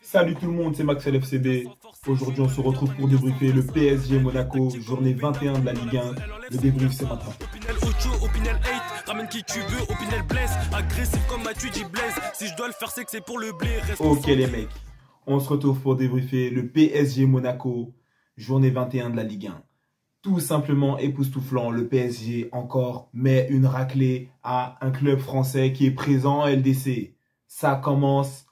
Salut tout le monde, c'est Max LFCB. Aujourd'hui, on se retrouve pour débriefer le PSG Monaco, journée 21 de la Ligue 1. Le débrief, c'est maintenant. Opinel Ocho, Opinel hate, ramène qui tu veux, Opinel blesse, agressif comme Matuidi blesse. Si je dois le faire, c'est que c'est pour le blé. Ok les mecs, on se retrouve pour débriefer le PSG Monaco, journée 21 de la Ligue 1. Tout simplement époustouflant, le PSG encore met une raclée à un club français qui est présent en LDC. Ça commence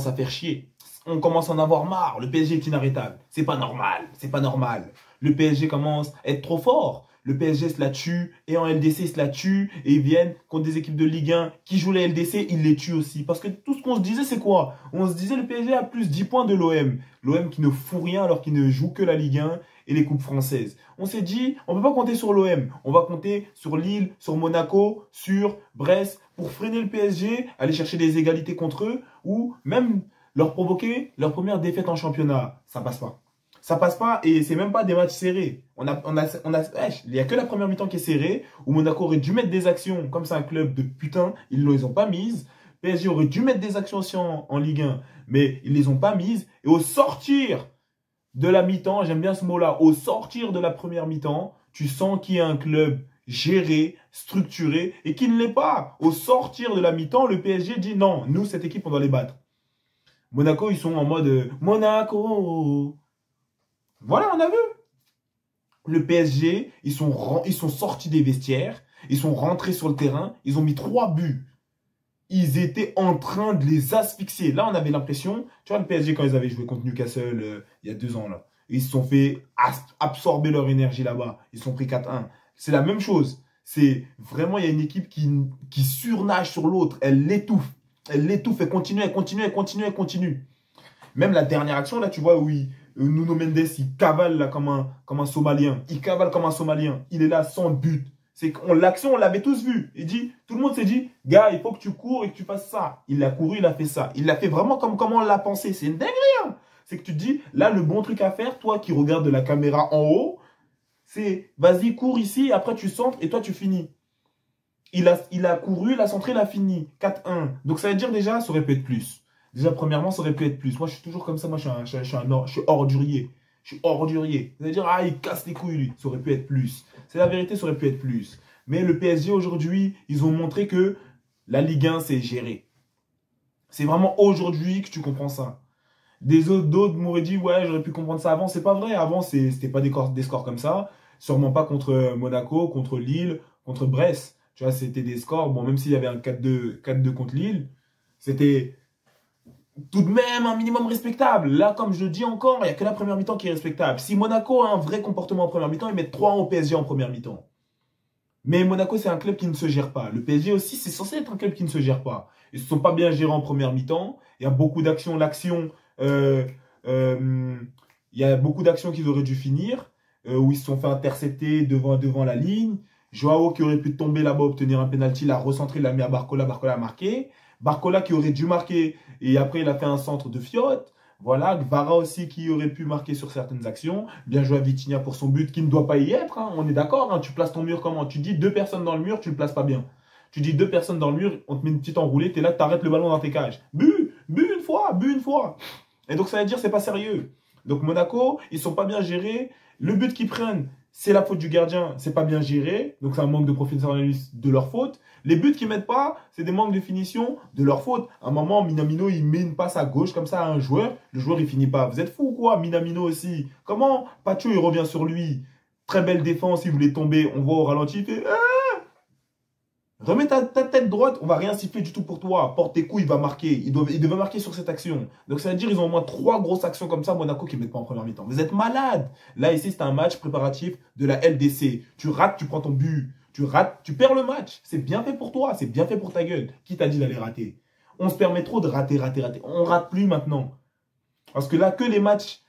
à faire chier. On commence à en avoir marre. Le PSG est inarrêtable. C'est pas normal. C'est pas normal. Le PSG commence à être trop fort. Le PSG se la tue et en LDC se la tue et ils viennent contre des équipes de Ligue 1 qui jouent les LDC, ils les tuent aussi. Parce que tout ce qu'on se disait, c'est quoi? On se disait le PSG a plus 10 points de l'OM. L'OM qui ne fout rien alors qu'il ne joue que la Ligue 1 et les coupes françaises. On s'est dit, on ne peut pas compter sur l'OM. On va compter sur Lille, sur Monaco, sur Brest pour freiner le PSG, aller chercher des égalités contre eux ou même leur provoquer leur première défaite en championnat. Ça passe pas. Ça passe pas et c'est même pas des matchs serrés. Il y a que la première mi-temps qui est serrée où Monaco aurait dû mettre des actions comme c'est un club de putain, ils les ont pas mises. PSG aurait dû mettre des actions aussi en Ligue 1, mais ils les ont pas mises. Et au sortir de la mi-temps, j'aime bien ce mot-là, au sortir de la première mi-temps, tu sens qu'il y a un club géré, structuré et qui ne l'est pas. Au sortir de la mi-temps, le PSG dit non, nous cette équipe on doit les battre. Monaco, ils sont en mode Monaco. Voilà, on a vu. Le PSG, ils sont sortis des vestiaires, ils sont rentrés sur le terrain, ils ont mis 3 buts. Ils étaient en train de les asphyxier. Là, on avait l'impression, tu vois, le PSG, quand ils avaient joué contre Newcastle il y a 2 ans, là, ils se sont fait absorber leur énergie là-bas. Ils se sont pris 4-1. C'est la même chose. C'est vraiment, il y a une équipe qui surnage sur l'autre. Elle l'étouffe. Elle l'étouffe. Elle continue, elle continue, elle continue, elle continue. Même la dernière action, là, tu vois, où Nuno Mendes, il cavale là, comme un Somalien. Il cavale comme un Somalien. Il est là sans but. L'action, on l'avait tous vu. Tout le monde s'est dit, gars, il faut que tu cours et que tu fasses ça. Il a couru, il a fait ça. Il l'a fait vraiment comme on l'a pensé. C'est une dinguerie. Hein. C'est que tu te dis, là, le bon truc à faire, toi qui regardes de la caméra en haut, c'est, vas-y, cours ici, après tu centres et toi tu finis. Il a couru, il a centré, il a fini. 4-1. Donc ça veut dire déjà, ça aurait pu être plus. Déjà, premièrement, ça aurait pu être plus. Moi, je suis toujours comme ça. Moi, je suis ordurier. Je suis ordurier. Ça veut dire, il casse les couilles, lui. Ça aurait pu être plus. C'est la vérité, ça aurait pu être plus. Mais le PSG, aujourd'hui, ils ont montré que la Ligue 1, c'est géré. C'est vraiment aujourd'hui que tu comprends ça. D'autres m'auraient dit, ouais, j'aurais pu comprendre ça avant. C'est pas vrai. Avant, c'était pas des scores comme ça. Sûrement pas contre Monaco, contre Lille, contre Brest. Tu vois, c'était des scores. Bon, même s'il y avait un 4-2 contre Lille, c'était tout de même un minimum respectable. Là, comme je le dis encore, il n'y a que la première mi-temps qui est respectable. Si Monaco a un vrai comportement en première mi-temps, ils mettent 3 au PSG en première mi-temps. Mais Monaco, c'est un club qui ne se gère pas. Le PSG aussi, c'est censé être un club qui ne se gère pas. Ils ne se sont pas bien gérés en première mi-temps. Il y a beaucoup d'actions. Il y a beaucoup d'actions qu'ils auraient dû finir, où ils se sont fait intercepter devant la ligne. Joao qui aurait pu tomber là-bas, obtenir un penalty, l'a recentré, l'a mis à Barcola, Barcola a marqué. Barcola qui aurait dû marquer et après il a fait un centre de fiotte. Voilà, Gvara aussi qui aurait pu marquer sur certaines actions. Bien joué à Vitinha pour son but qui ne doit pas y être. Hein. On est d'accord, hein. Tu places ton mur comment? Tu dis 2 personnes dans le mur, tu ne le places pas bien. Tu dis 2 personnes dans le mur, on te met une petite enroulée, tu es là, tu arrêtes le ballon dans tes cages. But une fois, but une fois. Et donc ça veut dire c'est pas sérieux. Donc Monaco, ils sont pas bien gérés. Le but qu'ils prennent, c'est la faute du gardien, c'est pas bien géré, donc c'est un manque de professionnalisme de leur faute. Les buts qu'ils mettent pas, c'est des manques de finition de leur faute. À un moment, Minamino, il met une passe à gauche comme ça à un joueur, le joueur il finit pas. Vous êtes fou ou quoi? Minamino aussi. Comment? Pacho il revient sur lui. Très belle défense, il voulait tomber, on voit au ralenti, il fait remets ta tête droite, on va rien siffler du tout pour toi. Porte tes coups, il va marquer. Il devait marquer sur cette action. Donc ça veut dire qu'ils ont au moins 3 grosses actions comme ça, Monaco qui ne mettent pas en première mi-temps. Vous êtes malade. Là, ici, c'est un match préparatif de la LDC. Tu rates, tu prends ton but. Tu rates, tu perds le match. C'est bien fait pour toi, c'est bien fait pour ta gueule. Qui t'a dit d'aller rater? On se permet trop de rater. On rate plus maintenant. Parce que là, que les matchs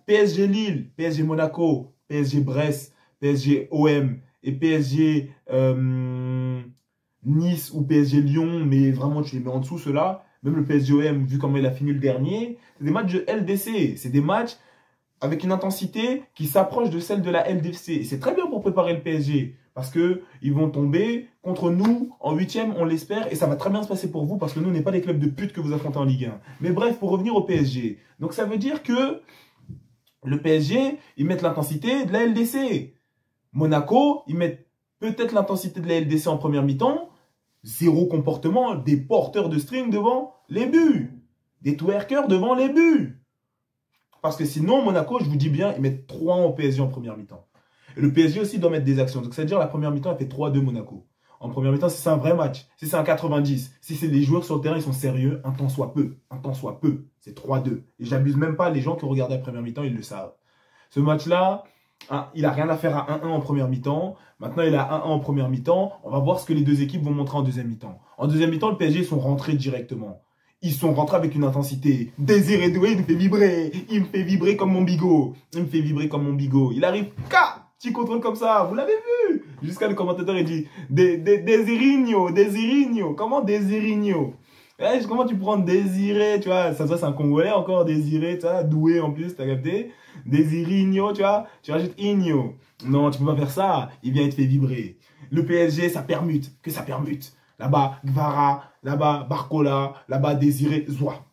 PSG Lille, PSG Monaco, PSG Brest, PSG OM et PSG Nice ou PSG Lyon, mais vraiment tu les mets en dessous ceux-là. Même le PSG OM, vu comment il a fini le dernier, c'est des matchs de LDC. C'est des matchs avec une intensité qui s'approche de celle de la LDC. C'est très bien pour préparer le PSG. Parce qu'ils vont tomber contre nous en 8e, on l'espère. Et ça va très bien se passer pour vous parce que nous, on n'est pas les clubs de pute que vous affrontez en Ligue 1. Mais bref, pour revenir au PSG. Donc ça veut dire que le PSG, ils mettent l'intensité de la LDC. Monaco, ils mettent peut-être l'intensité de la LDC en première mi-temps. Zéro comportement, des porteurs de string devant les buts. Des twerkers devant les buts. Parce que sinon, Monaco, je vous dis bien, ils mettent 3-1 au PSG en première mi-temps. Et le PSG aussi doit mettre des actions. Donc, c'est-à-dire la première mi-temps, elle fait 3-2 Monaco. En première mi-temps, si c'est un vrai match, si c'est un 90, si c'est les joueurs sur le terrain, ils sont sérieux, un temps soit peu. Un temps soit peu. C'est 3-2. Et j'abuse même pas, les gens qui ont regardé la première mi-temps, ils le savent. Ce match-là, il n'a rien à faire à 1-1 en première mi-temps. Maintenant, il a 1-1 en première mi-temps. On va voir ce que les deux équipes vont montrer en deuxième mi-temps. En deuxième mi-temps, le PSG, ils sont rentrés directement. Ils sont rentrés avec une intensité. Désiré Doué, il me fait vibrer. Il me fait vibrer comme mon bigot. Il me fait vibrer comme mon bigot. Il arrive, petit contrôle comme ça. Vous l'avez vu? Jusqu'à le commentateur, il dit Désirigno, Désirigno. Comment Désirigno? Comment tu prends Désiré, tu vois? Ça c'est un Congolais encore, Désiré, tu vois? Doué en plus, t'as capté? Désirigno, tu vois? Tu rajoutes Igno. Non, tu peux pas faire ça. Il vient, il te fait vibrer. Le PSG, ça permute. Que ça permute. Là-bas, Gvara, là-bas, Barcola, là-bas, Désiré, Zoua.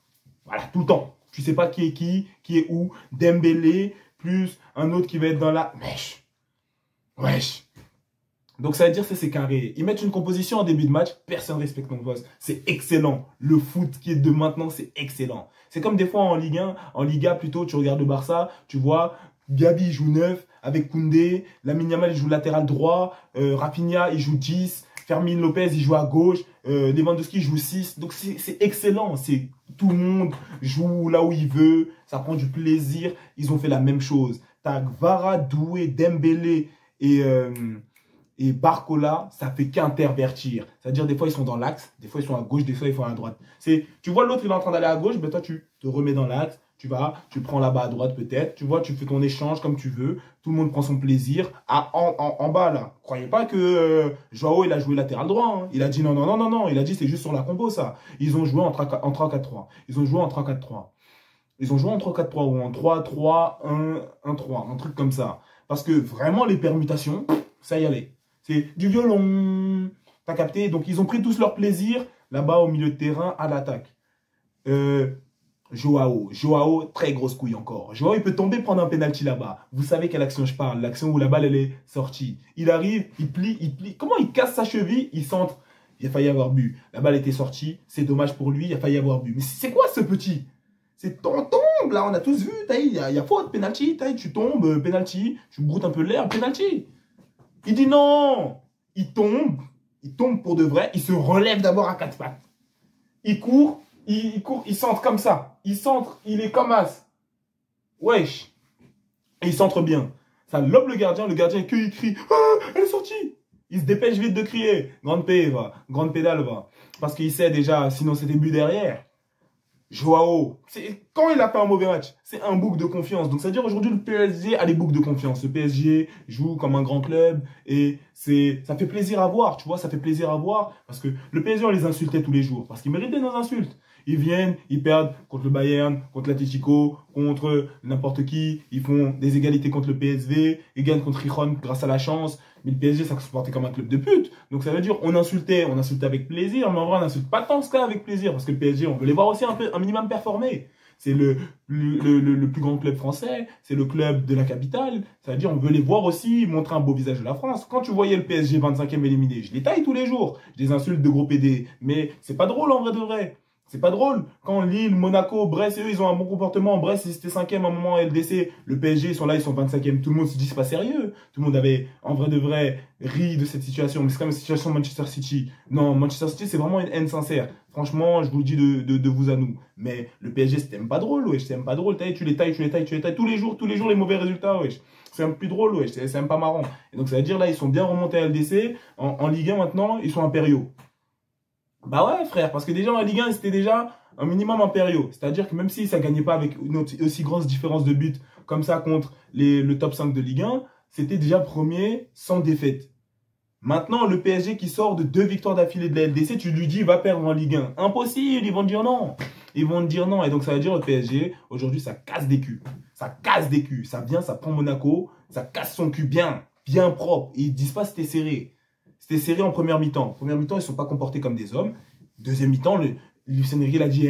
Voilà, tout le temps. Tu sais pas qui est où. Dembélé, plus un autre qui va être dans la... Wesh. Donc ça veut dire que c'est carré. Ils mettent une composition en début de match, personne ne respecte mon boss. C'est excellent. Le foot qui est de maintenant, c'est excellent. C'est comme des fois en Ligue 1, en Liga plutôt, tu regardes le Barça, tu vois, Gabi joue 9 avec Koundé, Lamine Yamal il joue latéral droit, Rafinha il joue 10, Fermin Lopez il joue à gauche, Lewandowski joue 6. Donc c'est excellent. C'est tout le monde joue là où il veut, ça prend du plaisir. Ils ont fait la même chose. T'as Gvara, Doué, Dembélé et Barcola, ça fait qu'intervertir. C'est-à-dire, des fois, ils sont dans l'axe, des fois, ils sont à gauche, des fois, ils sont à droite. Tu vois l'autre, il est en train d'aller à gauche, ben toi, tu te remets dans l'axe, tu vas, tu prends là-bas à droite peut-être, tu vois, tu fais ton échange comme tu veux, tout le monde prend son plaisir. En bas, là, croyez pas que Joao, il a joué latéral droit. Hein. Il a dit non, il a dit c'est juste sur la combo, ça. Ils ont joué en 3-4-3. Ils ont joué en 3-4-3. Ils ont joué en 3-4-3 ou en 3-3-1-1-3, un truc comme ça. Parce que vraiment, les permutations, ça y allait. C'est du violon. T'as capté? Donc, ils ont pris tous leur plaisir là-bas au milieu de terrain à l'attaque. Joao, très grosse couille encore. Joao, il peut tomber prendre un penalty là-bas. Vous savez quelle action je parle? L'action où la balle, elle est sortie. Il arrive, il plie. Comment il casse sa cheville? Il centre. Il a failli avoir but. La balle était sortie. C'est dommage pour lui. Il a failli avoir but. Mais c'est quoi ce petit? C'est tombe là, on a tous vu. Il y a faute, penalty. Tu tombes, penalty. Tu broutes un peu l'air, penalty. Il dit non. Il tombe pour de vrai. Il se relève d'abord à 4 pattes. Il court, il centre comme ça. Il centre, il est comme as. Wesh. Et il centre bien. Ça lobe le gardien il crie. Ah, elle est sortie. Il se dépêche vite de crier. Grande pédale va. Parce qu'il sait déjà, sinon c'était but derrière. Joao, quand il a fait un mauvais match, c'est un bouc de confiance. Donc, c'est-à-dire aujourd'hui, le PSG a des boucs de confiance. Le PSG joue comme un grand club et ça fait plaisir à voir, tu vois, ça fait plaisir à voir parce que le PSG, on les insultait tous les jours parce qu'ils méritaient nos insultes. Ils viennent, ils perdent contre le Bayern, contre l'Atlético, contre n'importe qui. Ils font des égalités contre le PSV. Ils gagnent contre Rijon grâce à la chance. Mais le PSG, ça se comportait comme un club de pute. Donc ça veut dire, on insultait avec plaisir. Mais en vrai, on n'insulte pas tant que ça avec plaisir. Parce que le PSG, on veut les voir aussi un minimum performer. C'est le plus grand club français. C'est le club de la capitale. Ça veut dire, on veut les voir aussi montrer un beau visage de la France. Quand tu voyais le PSG 25e éliminé, je les taille tous les jours. Je les insulte de gros PD. Mais c'est pas drôle en vrai de vrai. C'est pas drôle. Quand Lille, Monaco, Brest, eux, ils ont un bon comportement. Brest, ils étaient 5e à un moment LDC. Le PSG, ils sont là, ils sont 25e. Tout le monde se dit, c'est pas sérieux. Tout le monde avait, en vrai de vrai, ri de cette situation. Mais c'est comme une situation de Manchester City. Non, Manchester City, c'est vraiment une haine sincère. Franchement, je vous le dis de vous à nous. Mais le PSG, c'est même pas drôle, wesh. C'est même pas drôle. Tu les tailles. Tous les jours, les mauvais résultats, wesh. C'est même plus drôle, wesh. C'est même pas marrant. Et donc, ça veut dire, là, ils sont bien remontés à LDC. En Ligue 1, maintenant, ils sont impériaux. Bah ouais, frère, parce que déjà en Ligue 1, c'était déjà un minimum impériaux. C'est-à-dire que même si ça gagnait pas avec une aussi grosse différence de but comme ça contre le top 5 de Ligue 1, c'était déjà premier sans défaite. Maintenant, le PSG qui sort de 2 victoires d'affilée de la LDC, tu lui dis, il va perdre en Ligue 1. Impossible, ils vont te dire non. Ils vont te dire non. Et donc, ça veut dire le PSG, aujourd'hui, ça casse des culs. Ça casse des culs. Ça vient, ça prend Monaco, ça casse son cul bien. bien propre. Et ils disent pas c'était serré. C'était serré en première mi-temps. En première mi-temps, ils ne sont pas comportés comme des hommes. Deuxième mi-temps, Luis Enrique a dit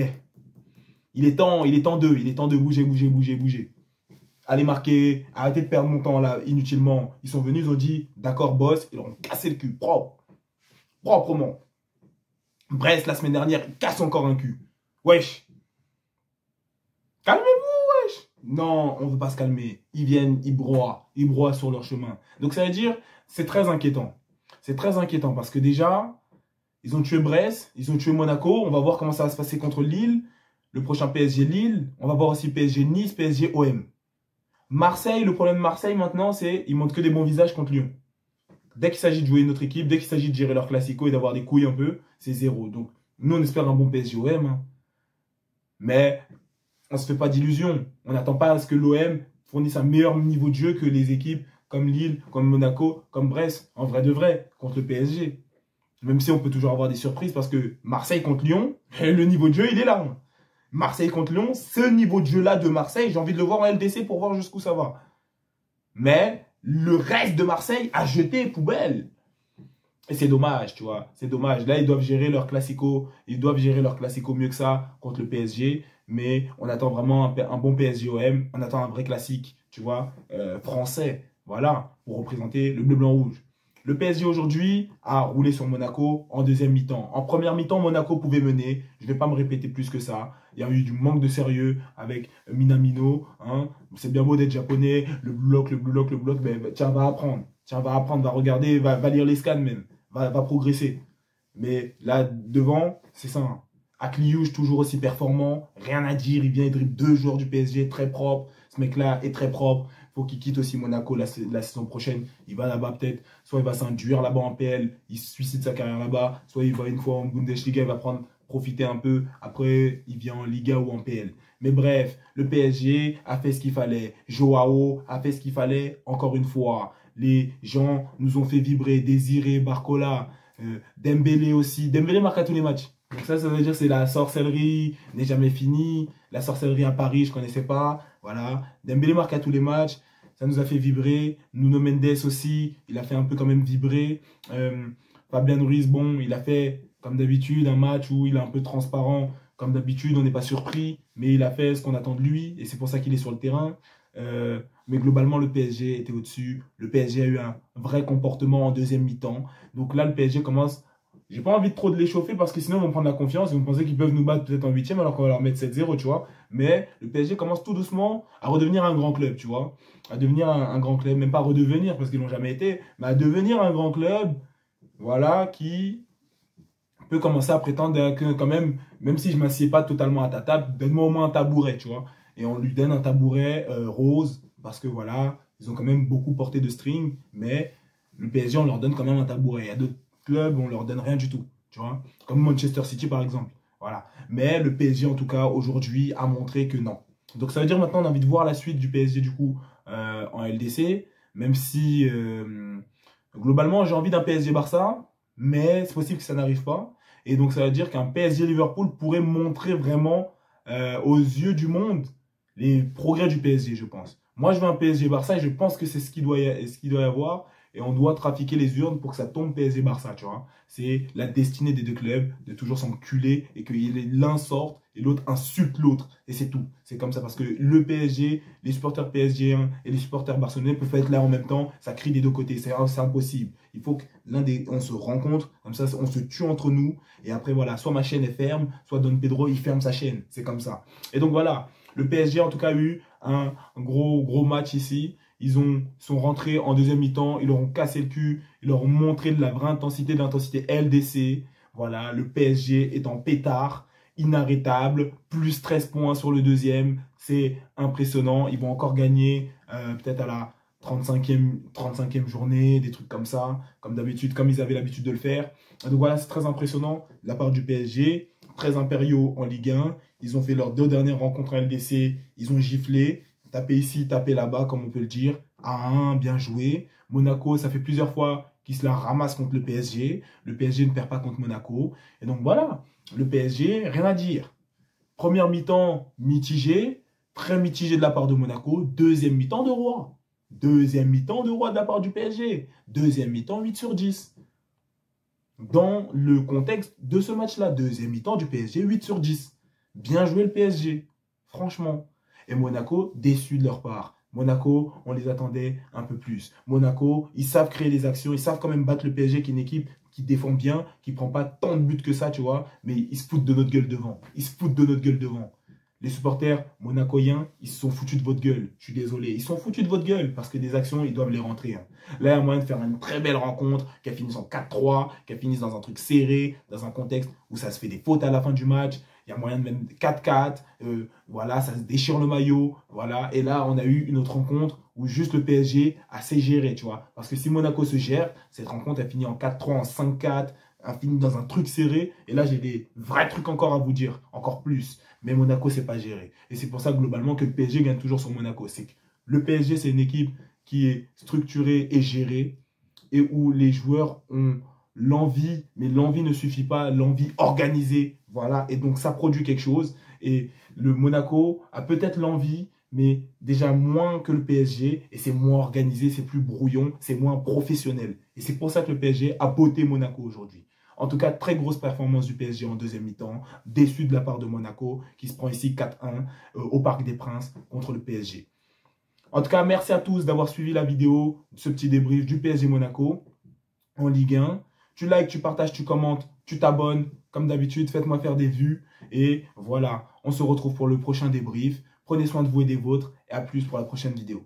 il est temps de bouger. Allez marquer, arrêtez de perdre mon temps là inutilement. Ils sont venus, ils ont dit d'accord boss, ils leur ont cassé le cul, proprement. Brest la semaine dernière, il casse encore un cul. Wesh. Calmez-vous, wesh. Non, on ne veut pas se calmer. Ils viennent, ils broient sur leur chemin. Donc ça veut dire, c'est très inquiétant. C'est très inquiétant parce que déjà, ils ont tué Brest, ils ont tué Monaco. On va voir comment ça va se passer contre Lille. Le prochain PSG Lille. On va voir aussi PSG Nice, PSG OM. Marseille, le problème de Marseille maintenant, c'est qu'ils montrent que des bons visages contre Lyon. Dès qu'il s'agit de jouer notre équipe, dès qu'il s'agit de gérer leur classico et d'avoir des couilles un peu, c'est zéro. Donc, nous, on espère un bon PSG OM. Hein. Mais on ne se fait pas d'illusions. On n'attend pas à ce que l'OM fournisse un meilleur niveau de jeu que les équipes comme Lille, comme Monaco, comme Brest, en vrai de vrai, contre le PSG. Même si on peut toujours avoir des surprises parce que Marseille contre Lyon, le niveau de jeu, il est là. Hein. Marseille contre Lyon, ce niveau de jeu-là de Marseille, j'ai envie de le voir en LDC pour voir jusqu'où ça va. Mais le reste de Marseille a jeté poubelle. Et c'est dommage, tu vois. C'est dommage. Là, ils doivent gérer leur classico. Ils doivent gérer leur classico mieux que ça contre le PSG. Mais on attend vraiment un bon PSG-OM. On attend un vrai classique, tu vois, français. Voilà, pour représenter le bleu, blanc, rouge. Le PSG aujourd'hui a roulé sur Monaco en deuxième mi-temps. En première mi-temps, Monaco pouvait mener. Je ne vais pas me répéter plus que ça. Il y a eu du manque de sérieux avec Minamino. Hein. C'est bien beau d'être japonais, le bloc. Mais tiens, va apprendre. Va regarder, va lire les scans même. Va progresser. Mais là, devant, c'est ça. Hein. Akliouche, toujours aussi performant. Rien à dire. Il vient, il dribble 2 joueurs du PSG, très propre. Ce mec-là est très propre. Faut qu'il quitte aussi Monaco la saison prochaine. Il va là-bas peut-être. Soit il va s'induire là-bas en PL. Il suicide sa carrière là-bas. Soit il va une fois en Bundesliga. Il va profiter un peu. Après, il vient en Liga ou en PL. Mais bref, le PSG a fait ce qu'il fallait. Joao a fait ce qu'il fallait. Encore une fois, les gens nous ont fait vibrer. Désiré, Barcola, Dembélé aussi. Dembélé marque à tous les matchs. Donc ça veut dire que c'est la sorcellerie n'est jamais finie. La sorcellerie à Paris, je ne connaissais pas. Voilà. Dembélé marque à tous les matchs. Ça nous a fait vibrer. Nuno Mendes aussi, il a fait un peu quand même vibrer. Fabian Ruiz, bon, il a fait, comme d'habitude, un match où il est un peu transparent. Comme d'habitude, on n'est pas surpris. Mais il a fait ce qu'on attend de lui. Et c'est pour ça qu'il est sur le terrain. Mais globalement, le PSG était au-dessus. Le PSG a eu un vrai comportement en deuxième mi-temps. Donc là, le PSG commence... J'ai pas envie de trop de l'échauffer parce que sinon ils vont prendre la confiance. Ils vont penser qu'ils peuvent nous battre peut-être en 8e alors qu'on va leur mettre 7-0, tu vois. Mais le PSG commence tout doucement à redevenir un grand club, tu vois. À devenir un grand club, même pas redevenir parce qu'ils l'ont jamais été, mais à devenir un grand club, voilà, qui peut commencer à prétendre que quand même si je ne m'assieds pas totalement à ta table, donne-moi au moins un tabouret, tu vois. Et on lui donne un tabouret rose parce que voilà, ils ont quand même beaucoup porté de string, mais le PSG, on leur donne quand même un tabouret. Il y a d'autres clubs, on leur donne rien du tout, tu vois, comme Manchester City par exemple, voilà. Mais le PSG en tout cas aujourd'hui a montré que non. Donc ça veut dire maintenant on a envie de voir la suite du PSG du coup en LDC, même si globalement j'ai envie d'un PSG Barça, mais c'est possible que ça n'arrive pas. Et donc ça veut dire qu'un PSG Liverpool pourrait montrer vraiment aux yeux du monde les progrès du PSG, je pense. Moi je veux un PSG Barça et je pense que c'est ce qu'il doit y avoir. Et on doit trafiquer les urnes pour que ça tombe PSG-Barça, tu vois. C'est la destinée des deux clubs de toujours s'enculer et que l'un sorte et l'autre insulte l'autre. Et c'est tout. C'est comme ça parce que le PSG, les supporters PSG et les supporters barcelonais peuvent être là en même temps. Ça crie des deux côtés. C'est impossible. Il faut que on se rencontre. Comme ça, on se tue entre nous. Et après, voilà, soit ma chaîne est ferme, soit Don Pedro, il ferme sa chaîne. C'est comme ça. Et donc voilà, le PSG en tout cas a eu un gros match ici. Ils sont rentrés en deuxième mi-temps, ils leur ont cassé le cul, ils leur ont montré de la vraie intensité, de l'intensité LDC. Voilà, le PSG est en pétard, inarrêtable, plus 13 points sur le deuxième. C'est impressionnant. Ils vont encore gagner peut-être à la 35e journée, des trucs comme ça, comme d'habitude, comme ils avaient l'habitude de le faire. Donc voilà, c'est très impressionnant de la part du PSG. Très impériaux en Ligue 1. Ils ont fait leurs 2 dernières rencontres en LDC, ils ont giflé. Taper ici, taper là-bas, comme on peut le dire. À 1, bien joué. Monaco, ça fait plusieurs fois qu'ils se la ramassent contre le PSG. Le PSG ne perd pas contre Monaco. Et donc voilà, le PSG, rien à dire. Première mi-temps, mitigé. Très mitigé de la part de Monaco. Deuxième mi-temps de roi. Deuxième mi-temps de roi de la part du PSG. Deuxième mi-temps, 8 sur 10. Dans le contexte de ce match-là, deuxième mi-temps du PSG, 8 sur 10. Bien joué le PSG, franchement. Et Monaco, déçu de leur part. Monaco, on les attendait un peu plus. Monaco, ils savent créer les actions, ils savent quand même battre le PSG, qui est une équipe qui défend bien, qui ne prend pas tant de buts que ça, tu vois, mais ils se foutent de notre gueule devant. Ils se foutent de notre gueule devant. Les supporters monacoïens, ils se sont foutus de votre gueule. Je suis désolé. Ils se sont foutus de votre gueule parce que des actions, ils doivent les rentrer. Hein. Là, il y a moyen de faire une très belle rencontre, qu'elle finisse en 4-3, qu'elle finisse dans un truc serré, dans un contexte où ça se fait des fautes à la fin du match. Il y a moyen de même 4-4. Voilà, ça se déchire le maillot. Voilà. Et là, on a eu une autre rencontre où juste le PSG a s'est géré, tu vois. Parce que si Monaco se gère, cette rencontre, elle finit en 4-3, en 5-4. Elle finit dans un truc serré. Et là, j'ai des vrais trucs encore à vous dire. Encore plus. Mais Monaco, c'est pas géré. Et c'est pour ça, globalement, que le PSG gagne toujours sur Monaco. C'est que le PSG, c'est une équipe qui est structurée et gérée. Et où les joueurs ont l'envie, mais l'envie ne suffit pas, l'envie organisée. Voilà. Et donc, ça produit quelque chose. Et le Monaco a peut-être l'envie, mais déjà moins que le PSG. Et c'est moins organisé, c'est plus brouillon, c'est moins professionnel. Et c'est pour ça que le PSG a botté Monaco aujourd'hui. En tout cas, très grosse performance du PSG en deuxième mi-temps. Déçu de la part de Monaco, qui se prend ici 4-1 au Parc des Princes contre le PSG. En tout cas, merci à tous d'avoir suivi la vidéo, ce petit débrief du PSG Monaco en Ligue 1. Tu likes, tu partages, tu commentes, tu t'abonnes. Comme d'habitude, faites-moi faire des vues. Et voilà, on se retrouve pour le prochain débrief. Prenez soin de vous et des vôtres. Et à plus pour la prochaine vidéo.